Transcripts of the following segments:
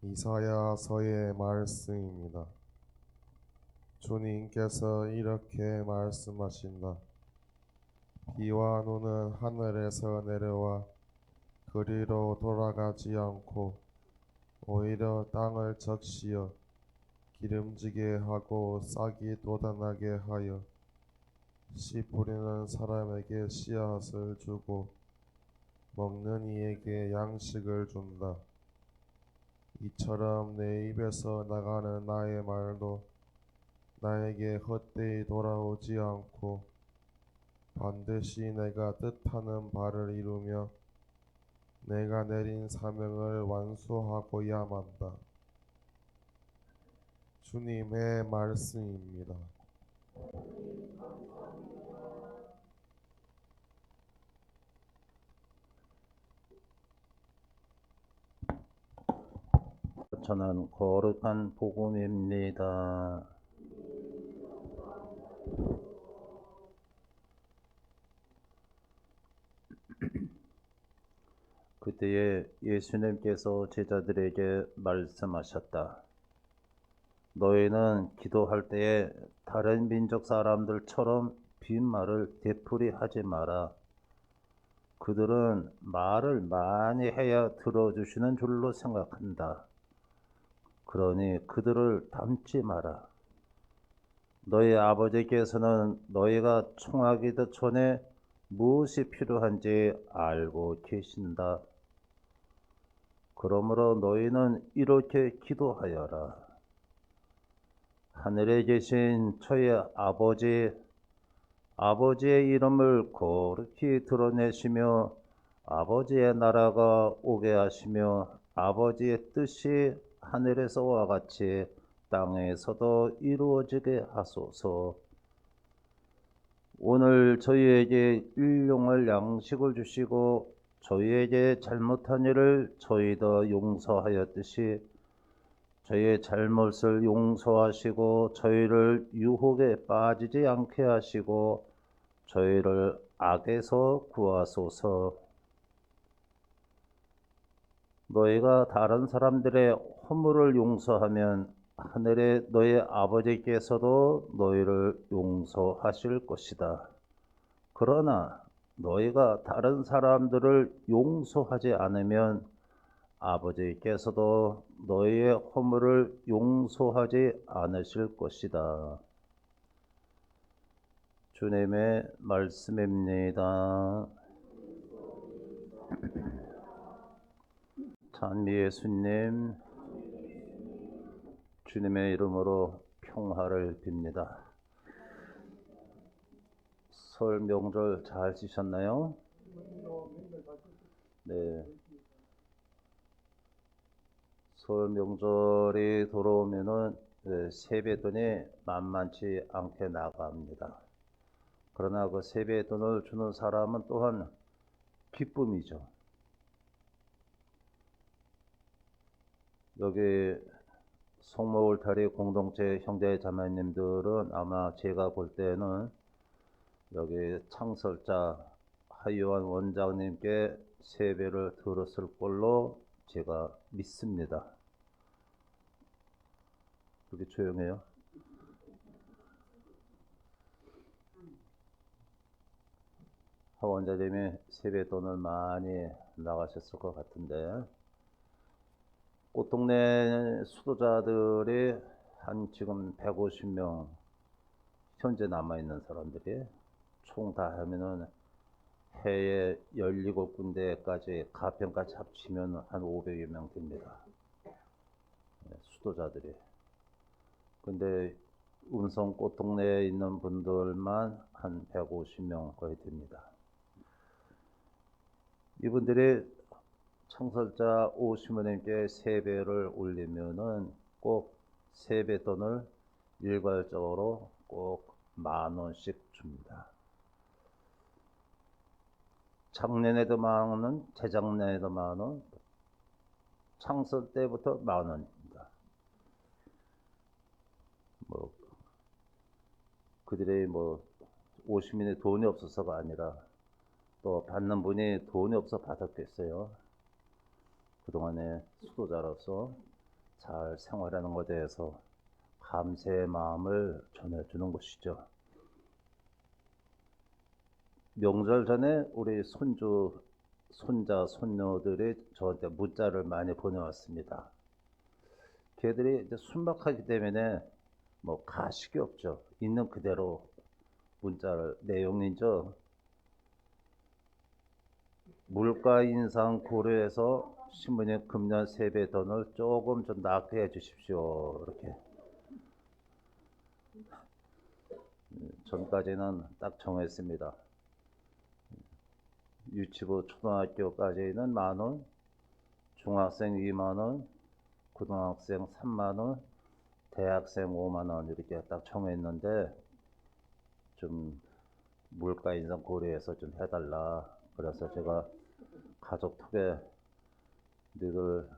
이사야서의 말씀입니다. 주님께서 이렇게 말씀하신다. 비와 눈은 하늘에서 내려와 그리로 돌아가지 않고 오히려 땅을 적시어 기름지게 하고 싹이 돋아나게 하여 씨 뿌리는 사람에게 씨앗을 주고 먹는 이에게 양식을 준다. 이처럼 내 입에서 나가는 나의 말도 나에게 헛되이 돌아오지 않고 반드시 내가 뜻하는 바를 이루며 내가 내린 사명을 완수하고야만다. 주님의 말씀입니다. 저는 거룩한 복음입니다. 그때에 예수님께서 제자들에게 말씀하셨다. 너희는 기도할 때에 다른 민족 사람들처럼 빈말을 되풀이 하지 마라. 그들은 말을 많이 해야 들어주시는 줄로 생각한다. 그러니 그들을 닮지 마라. 너희 아버지께서는 너희가 청하기도 전에 무엇이 필요한지 알고 계신다. 그러므로 너희는 이렇게 기도하여라. 하늘에 계신 저희 아버지의 이름을 거룩히 드러내시며 아버지의 나라가 오게 하시며 아버지의 뜻이 하늘에서와 같이 땅에서도 이루어지게 하소서. 오늘 저희에게 일용할 양식을 주시고 저희에게 잘못한 일을 저희도 용서하였듯이 저희의 잘못을 용서하시고 저희를 유혹에 빠지지 않게 하시고 저희를 악에서 구하소서. 너희가 다른 사람들의 허물을 용서하면 하늘의 너희 아버지께서도 너희를 용서하실 것이다. 그러나 너희가 다른 사람들을 용서하지 않으면 아버지께서도 너희의 허물을 용서하지 않으실 것이다. 주님의 말씀입니다. 찬미 예수님, 주님의 이름으로 평화를 빕니다. 설 명절 잘 지셨나요? 네. 설 명절이 돌아오면은 세뱃돈이 만만치 않게 나갑니다. 그러나 그 세뱃돈을 주는 사람은 또한 기쁨이죠. 여기 성모울타리 공동체 형제 자매님들은 아마 제가 볼 때는 여기 창설자 하유한 원장님께 세배를 들었을 걸로 제가 믿습니다. 그렇게 조용해요? 하 원장님이 세뱃돈을 많이 나가셨을 것 같은데 꽃동네 수도자들이 한 지금 150명 현재 남아있는 사람들이 총 다 하면은 해에 17군데까지 가평까지 합치면 한 500여 명 됩니다. 수도자들이. 근데 음성 꽃동네에 있는 분들만 한 150명 거의 됩니다. 이분들이 창설자 오시모님께 세배를 올리면은 꼭 세뱃돈을 일괄적으로 꼭 10,000원씩 줍니다. 작년에도 10,000원, 재작년에도 10,000원, 창설 때부터 10,000원입니다. 그들의 오시민의 돈이 없어서가 아니라 또 받는 분이 돈이 없어 받았겠어요. 그동안에 수도자로서 잘 생활하는 것에 대해서 감사의 마음을 전해주는 것이죠. 명절 전에 우리 손주, 손자, 손녀들이 저한테 문자를 많이 보내왔습니다. 걔들이 이제 순박하기 때문에 뭐 가식이 없죠. 있는 그대로 문자를 내용이죠. 물가 인상 고려해서 신부님 금년 세배 돈을 조금 좀 낮게 해주십시오. 이렇게 전까지는 딱 정했습니다. 유치부 초등학교까지는 10,000원, 중학생 20,000원, 고등학생 30,000원, 대학생 50,000원 이렇게 딱 정했는데 좀 물가 인상 고려해서 좀 해달라. 그래서 제가 가족톡에 너희들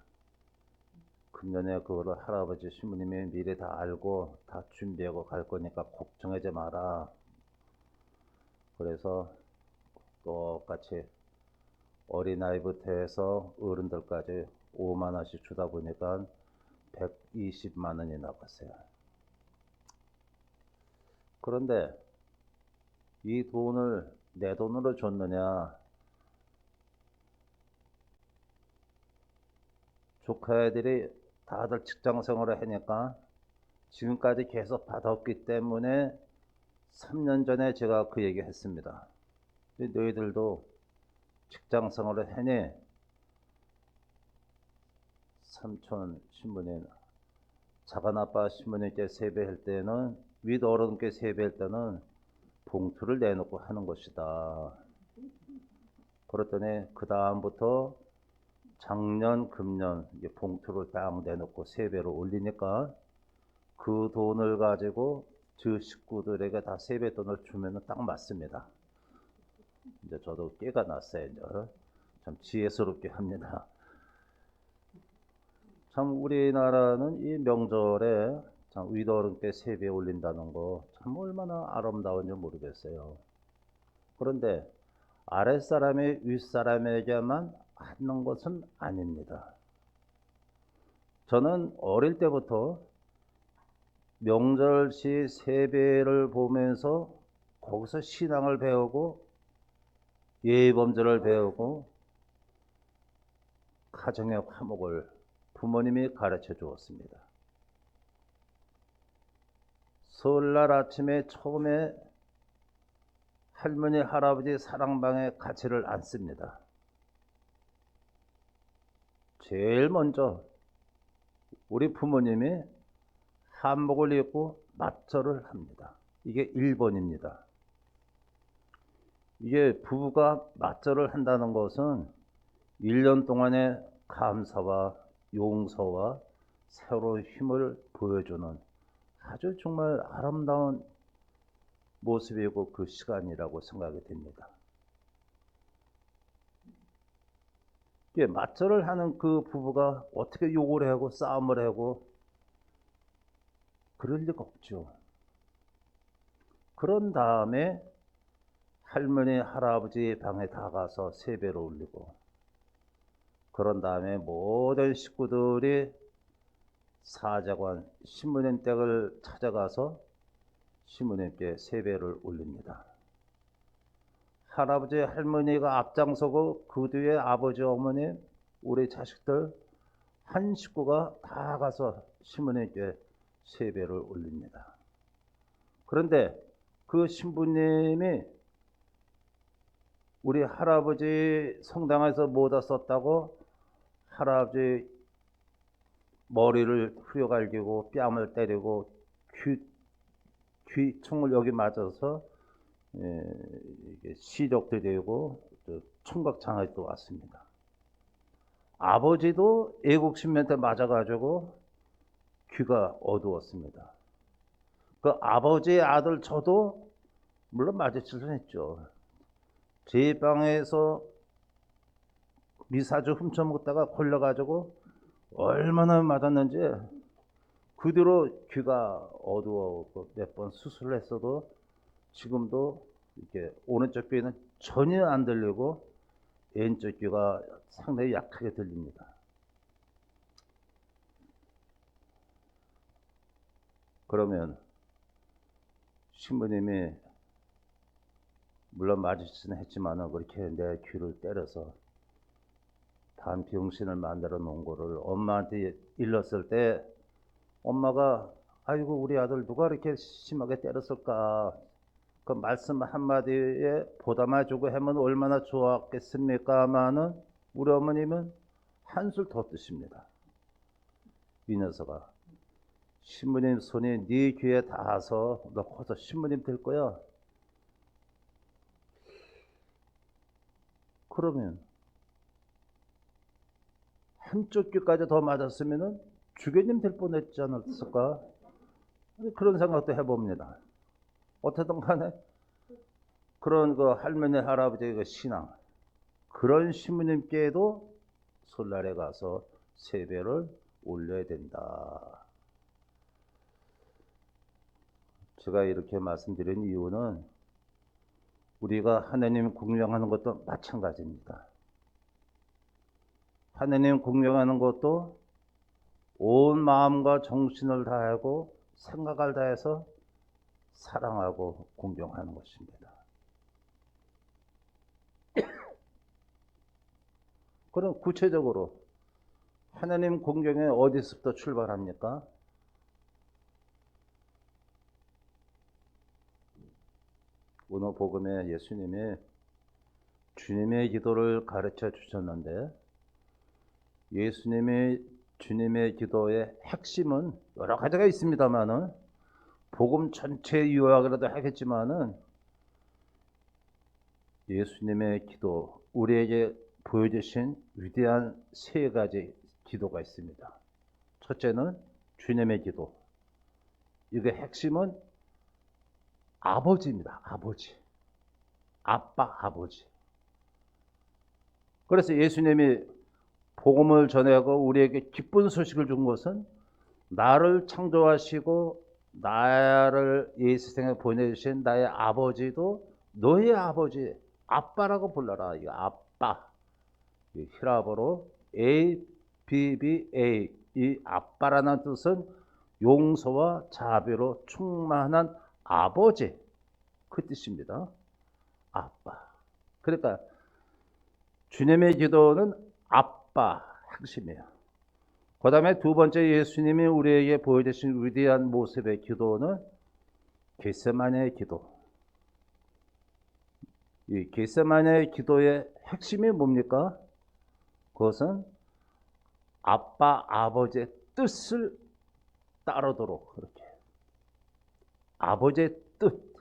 금년에 그거를 할아버지 신부님이 미리 다 알고 다 준비하고 갈 거니까 걱정하지 마라. 그래서 똑같이 어린아이부터 해서 어른들까지 5만 원씩 주다 보니까 120만 원이 나갔어요. 그런데 이 돈을 내 돈으로 줬느냐, 조카애들이 다들 직장 생활을 하니까 지금까지 계속 받았기 때문에 3년 전에 제가 그 얘기 했습니다. 너희들도 직장 생활을 하니 삼촌 신부님, 작은아빠 신부님께 세배할 때는, 윗어른께 세배할 때는 봉투를 내놓고 하는 것이다. 그랬더니 그 다음부터 작년, 금년 봉투를 딱 내놓고 세배를 올리니까 그 돈을 가지고 저 식구들에게 다 세뱃돈을 주면 딱 맞습니다. 이제 저도 깨가 났어요. 이제 참 지혜스럽게 합니다. 참 우리나라는 이 명절에 참 윗어른께 세배 올린다는 거 참 얼마나 아름다운지 모르겠어요. 그런데 아랫사람이 윗사람에게만 하는 것은 아닙니다. 저는 어릴 때부터 명절시 세배를 보면서 거기서 신앙을 배우고 예의범절을 배우고 가정의 화목을 부모님이 가르쳐 주었습니다. 설날 아침에 처음에 할머니 할아버지 사랑방에 가지를 않습니다. 제일 먼저 우리 부모님이 한복을 입고 맞절을 합니다. 이게 1번입니다. 이게 부부가 맞절을 한다는 것은 1년 동안의 감사와 용서와 새로운 힘을 보여주는 아주 정말 아름다운 모습이고 그 시간이라고 생각이 됩니다. 이게 맞절을 하는 그 부부가 어떻게 욕을 하고 싸움을 하고 그럴 리가 없죠. 그런 다음에 할머니 할아버지 방에 다 가서 세배를 올리고, 그런 다음에 모든 식구들이 사자관 신부님 댁을 찾아가서 신부님께 세배를 올립니다. 할아버지 할머니가 앞장서고 그 뒤에 아버지 어머니 우리 자식들 한 식구가 다 가서 신부님께 세배를 올립니다. 그런데 그 신부님이 우리 할아버지 성당에서 모다 썼다고 할아버지 머리를 후려갈기고 뺨을 때리고 귀총을 여기 맞아서 시력도 되고 총각장애도 왔습니다. 아버지도 애국심한테 맞아가지고 귀가 어두웠습니다. 그 아버지의 아들 저도 물론 맞을 수는 했죠. 제 방에서 미사주 훔쳐먹다가 걸려가지고 얼마나 맞았는지 그 뒤로 귀가 어두웠고 몇 번 수술을 했어도 지금도 이렇게 오른쪽 귀는 전혀 안 들리고 왼쪽 귀가 상당히 약하게 들립니다. 그러면 신부님이 물론 맞으시긴 했지만은 그렇게 내 귀를 때려서 단 병신을 만들어 놓은 거를 엄마한테 일렀을 때 엄마가 아이고 우리 아들 누가 이렇게 심하게 때렸을까, 그 말씀 한마디에 보담해주고 하면 얼마나 좋았겠습니까마는 우리 어머님은 한술 더 뜨십니다. 이 녀석아, 신부님 손이 네 귀에 닿아서 너 커서 신부님 될 거야. 그러면 한쪽 귀까지 더 맞았으면은 주교님 될 뻔했지 않았을까? 그런 생각도 해봅니다. 어쨌든 간에 그런 그 할머니 할아버지의 그 신앙, 그런 신부님께도 설날에 가서 세배를 올려야 된다. 제가 이렇게 말씀드린 이유는 우리가 하나님 공경하는 것도 마찬가지입니다. 하나님 공경하는 것도 온 마음과 정신을 다하고 생각을 다해서 사랑하고 공경하는 것입니다. 그럼 구체적으로 하나님 공경에 어디서부터 출발합니까? 오늘 복음에 예수님이 주님의 기도를 가르쳐 주셨는데, 예수님이 주님의 기도의 핵심은 여러 가지가 있습니다만은 복음 전체 요약이라도 하겠지만은 예수님의 기도, 우리에게 보여주신 위대한 세 가지 기도가 있습니다. 첫째는 주님의 기도. 이게 핵심은 아버지입니다. 아버지. 아빠, 아버지. 그래서 예수님이 복음을 전하고 우리에게 기쁜 소식을 준 것은 나를 창조하시고 나를 이 세상에 보내주신 나의 아버지도 너의 아버지, 아빠라고 불러라. 이 아빠. 이 히라보로 ABBA, 이 아빠라는 뜻은 용서와 자비로 충만한 아버지, 그 뜻입니다. 아빠. 그러니까 주님의 기도는 아빠 핵심이에요. 그 다음에 두 번째 예수님이 우리에게 보여주신 위대한 모습의 기도는 겟세마네의 기도. 이 겟세마네의 기도의 핵심이 뭡니까? 그것은 아빠, 아버지의 뜻을 따르도록, 그렇게 아버지의 뜻,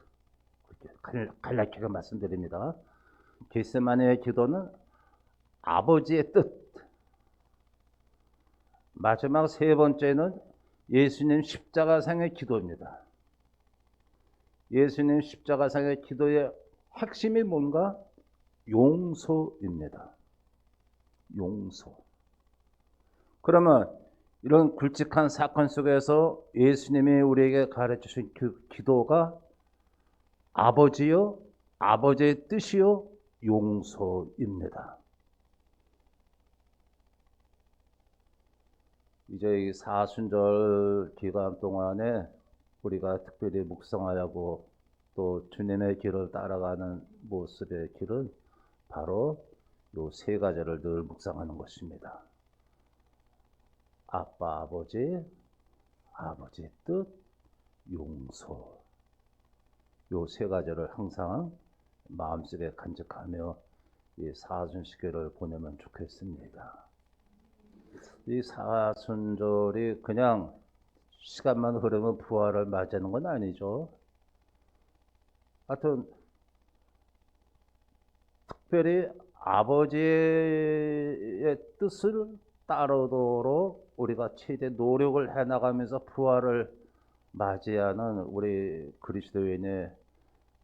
그렇게 간략하게 말씀드립니다. 겟세마네의 기도는 아버지의 뜻. 마지막 세 번째는 예수님 십자가상의 기도입니다. 예수님 십자가상의 기도의 핵심이 뭔가? 용서입니다. 용서. 그러면 이런 굵직한 사건 속에서 예수님이 우리에게 가르치신 그 기도가 아버지요, 아버지의 뜻이요, 용서입니다. 이제 이 사순절 기간 동안에 우리가 특별히 묵상하려고 또 주님의 길을 따라가는 모습의 길은 바로 요 세 가지를 늘 묵상하는 것입니다. 아빠, 아버지, 아버지의 뜻, 용서. 요 세 가지를 항상 마음속에 간직하며 이 사순시계를 보내면 좋겠습니다. 이 사순절이 그냥 시간만 흐르면 부활을 맞이하는 건 아니죠. 하여튼 특별히 아버지의 뜻을 따르도록 우리가 최대 노력을 해나가면서 부활을 맞이하는 우리 그리스도인의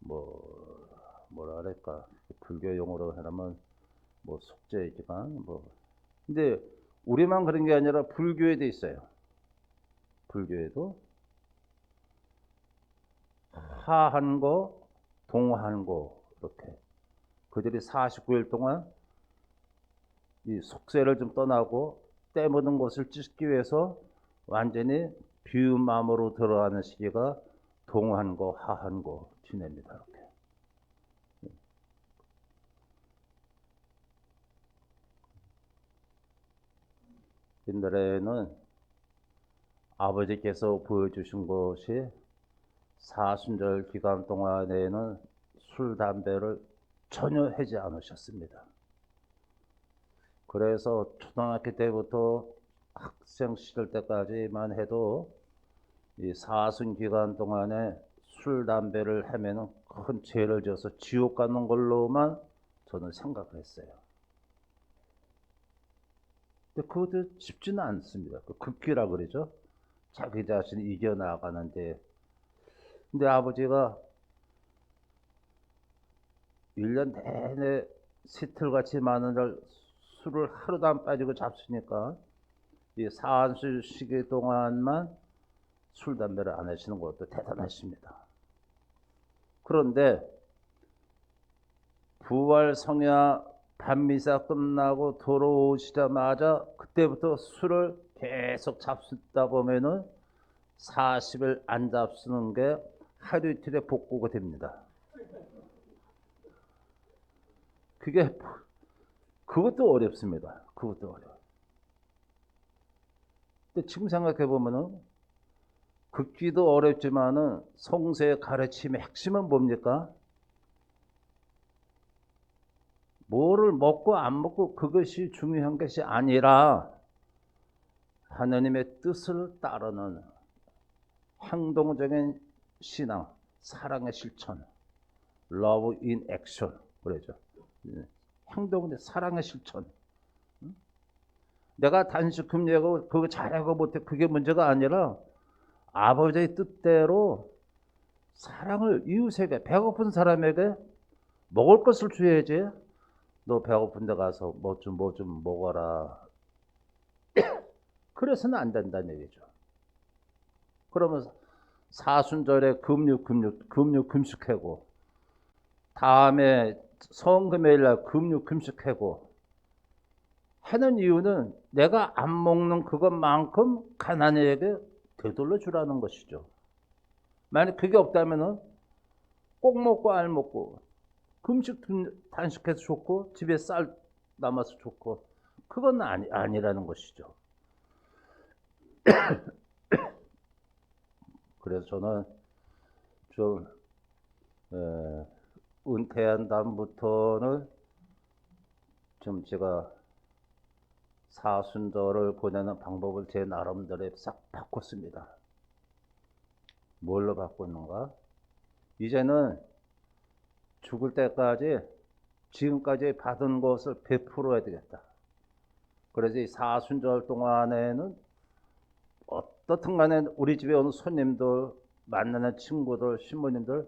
뭐라 그럴까, 불교 용어로 하면 속죄기간 근데 우리만 그런 게 아니라 불교에도 있어요. 불교에도 하한고 동한고, 이렇게 그들이 49일 동안 이 속세를 좀 떠나고 때 묻은 것을 찢기 위해서 완전히 비운 마음으로 들어가는 시기가 동한고 하한고 지냅니다. 이렇게. 옛날에는 아버지께서 보여주신 것이 사순절 기간 동안에는 술, 담배를 전혀 하지 않으셨습니다. 그래서 초등학교 때부터 학생 시절 때까지만 해도 이 사순 기간 동안에 술, 담배를 하면은 큰 죄를 져서 지옥 가는 걸로만 저는 생각을 했어요. 근데 그것도 쉽지는 않습니다. 그 극기라 그러죠. 자기 자신을 이겨나가는데. 근데 아버지가 1년 내내 시틀같이 많은 날 술을 하루도 안 빠지고 잡수니까 이 사안수 시기 동안만 술, 담배를 안 하시는 것도 대단하십니다. 그런데 부활 성야 밤미사 끝나고 돌아오시자마자 그때부터 술을 계속 잡수다 보면은 40일 안 잡수는 게 하루 이틀에 복구가 됩니다. 그것도 어렵습니다. 그것도 어려워요. 근데 지금 생각해 보면은 극기도 어렵지만은 성서의 가르침의 핵심은 뭡니까? 뭐를 먹고 안 먹고 그것이 중요한 것이 아니라 하나님의 뜻을 따르는 행동적인 신앙, 사랑의 실천, love in action 그러죠. 행동인데 사랑의 실천. 내가 단식 금리하고 그거 잘하고 못해 그게 문제가 아니라 아버지의 뜻대로 사랑을 이웃에게 배고픈 사람에게 먹을 것을 줘야지. 너 배고픈 데 가서 뭐 좀 먹어라. 그래서는 안 된다는 얘기죠. 그러면 사순절에 금식하고 다음에 성금요일날 금식하고 하는 이유는 내가 안 먹는 그것만큼 가난에게 되돌려 주라는 것이죠. 만약 그게 없다면은 꼭 먹고 알 먹고 금식 단식해서 좋고 집에 쌀 남아서 좋고 그건 아니라는 것이죠. 그래서 저는 좀 은퇴한 다음부터는 좀 제가 사순절을 보내는 방법을 제 나름대로 싹 바꿨습니다. 뭘로 바꿨는가? 이제는 죽을 때까지 지금까지 받은 것을 베풀어야 되겠다. 그래서 이 사순절 동안에는 어떻든 간에 우리 집에 오는 손님들, 만나는 친구들, 신부님들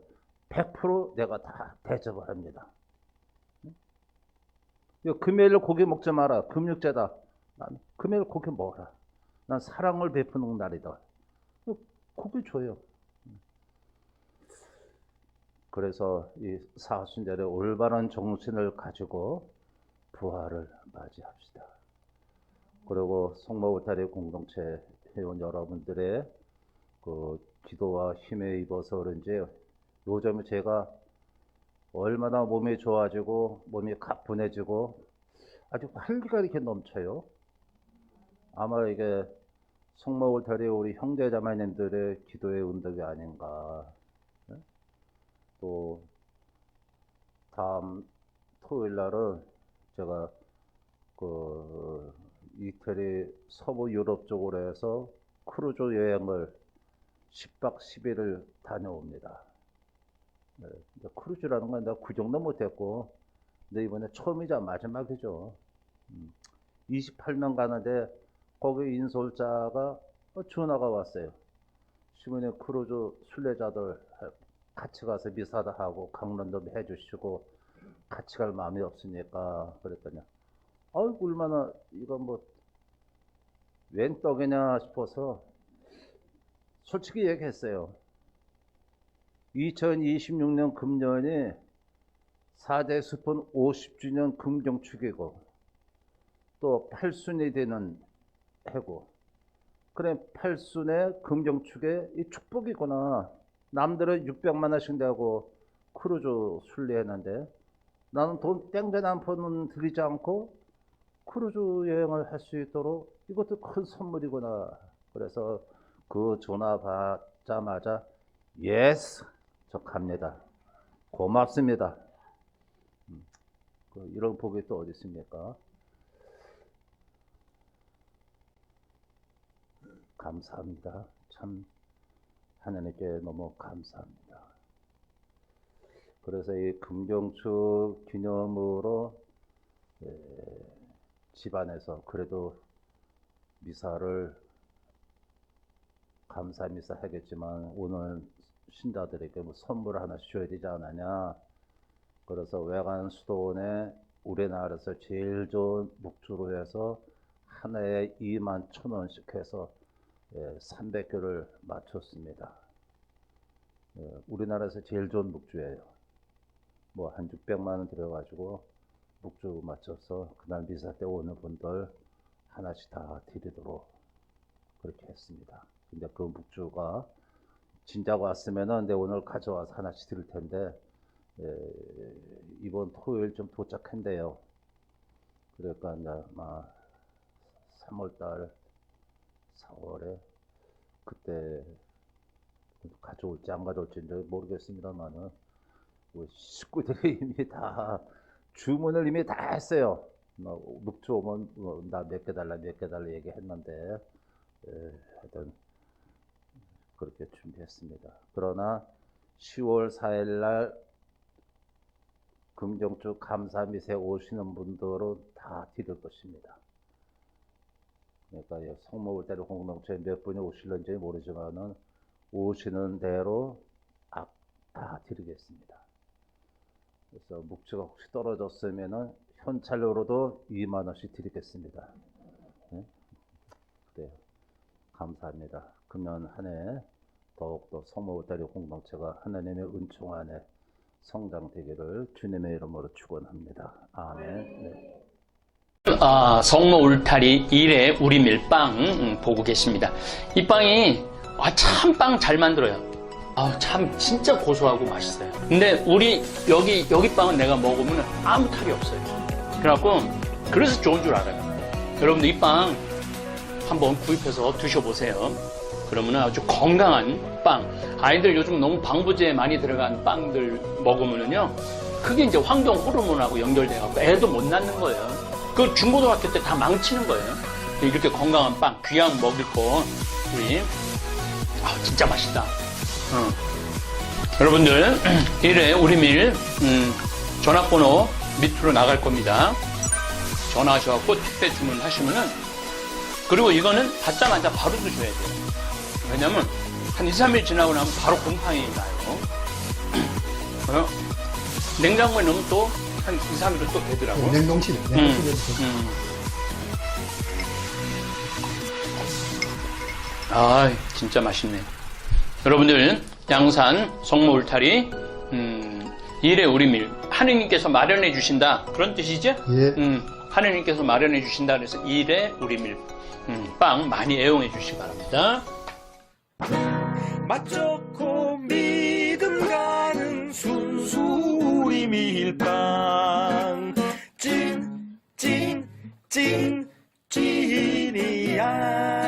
100% 내가 다 대접을 합니다. 금요일 고기 먹지 마라. 금육제다. 난 금요일 고기 먹어라. 난 사랑을 베푸는 날이다. 고기 줘요. 그래서 이 사순절에 올바른 정신을 가지고 부활을 맞이합시다. 그리고 성모울타리 공동체 회원 여러분들의 그 기도와 힘에 입어서 그런지 요즘 제가 얼마나 몸이 좋아지고 몸이 가뿐해지고 아주 활기가 이렇게 넘쳐요. 아마 이게 성모울타리 우리 형제자매님들의 기도의 운동이 아닌가. 또 다음 토요일 날은 제가 그 이태리 서부 유럽 쪽으로 해서 크루즈 여행을 10박 10일을 다녀옵니다. 네, 크루즈라는 건 내가 그 정도 못했고, 근데 이번에 처음이자 마지막이죠. 28명 가는데 거기 인솔자가 전화가 왔어요. 시민의 크루즈 순례자들 같이 가서 미사도 하고 강론도 해주시고 같이 갈 마음이 없으니까 그랬더니 아이고 얼마나 이건 뭐 웬 떡이냐 싶어서 솔직히 얘기했어요. 2026년 금년이 4대 수폰 50주년 금경축이고 또 8순이 되는 해고 그래, 팔순의 금경축에 이 축복이구나. 남들은 600만 원씩 내고 크루즈 순례했는데 나는 돈 땡전 한 푼은 들이지 않고 크루즈 여행을 할 수 있도록 이것도 큰 선물이구나. 그래서 그 전화 받자마자 예스, 저 갑니다. 고맙습니다. 이런 복이 또 어디 있습니까? 감사합니다. 참 하나님께 너무 감사합니다. 그래서 이 금경축 기념으로 집안에서 그래도 미사를 감사 미사 하겠지만 오늘 신자들에게 뭐 선물을 하나 줘야 되지 않느냐. 그래서 외관 수도원에 우리나라에서 제일 좋은 묵주로 해서 하나에 21,000원씩 해서 300개를 맞췄습니다. 우리나라에서 제일 좋은 묵주예요. 뭐 한 600만 원 들여가지고 묵주 맞춰서 그날 미사 때 오는 분들 하나씩 다 드리도록 그렇게 했습니다. 근데 그 묵주가 진작 왔으면은 내 오늘 가져와서 하나씩 드릴 텐데 이번 토요일 좀 도착한대요. 그러니까 이제 막 3월달 4월에 그때 가져올지 안 가져올지 모르겠습니다만은 식구들이 이미 다 주문을 이미 다 했어요. 묵주 오면 나 몇 개 달라 몇 개 달라 얘기했는데 하여튼 그렇게 준비했습니다. 그러나 10월 4일 날 금경축 감사미세 오시는 분들은 다 드릴 것입니다. 그러니까 성모울대로 공동체 몇 분이 오실는지 모르지만은 오시는 대로 다 드리겠습니다. 그래서 묵주가 혹시 떨어졌으면은 현찰로도 2만 원씩 드리겠습니다. 네? 그래요. 감사합니다. 금년 한 해 더욱더 성모울대로 공동체가 하나님의 은총 안에 성장되기를 주님의 이름으로 축원합니다. 아멘. 네. 성모 울타리 1회 우리 밀빵 보고 계십니다. 이 빵이 참 빵 잘 만들어요. 참 진짜 고소하고 맛있어요. 근데 우리 여기 빵은 내가 먹으면 아무 탈이 없어요. 그래서 좋은 줄 알아요. 여러분들 이 빵 한번 구입해서 드셔보세요. 그러면 아주 건강한 빵. 아이들 요즘 너무 방부제 많이 들어간 빵들 먹으면요, 그게 이제 환경 호르몬하고 연결돼갖고 애도 못 낳는 거예요. 그 중고등학교 때 다 망치는 거예요. 이렇게 건강한 빵, 귀양 먹을 거, 우리, 진짜 맛있다. 여러분들, 1회 우리밀, 전화번호 밑으로 나갈 겁니다. 전화하셔갖고 택배 주문하시면은, 그리고 이거는 받자마자 바로 드셔야 돼요. 왜냐면, 한 2, 3일 지나고 나면 바로 곰팡이 나요. 냉장고에 넣으면 또 한 2, 3일은 또 되더라고. 냉동실에. 진짜 맛있네. 여러분들, 양산 성모 울타리 1회 우리밀 하느님께서 마련해 주신다, 그런 뜻이죠? 예. 하느님께서 마련해 주신다 그래서 1회 우리밀 빵 많이 애용해 주시기 바랍니다. 맛 좋고 믿음 가는 순수 우리 밀빵 찐이야.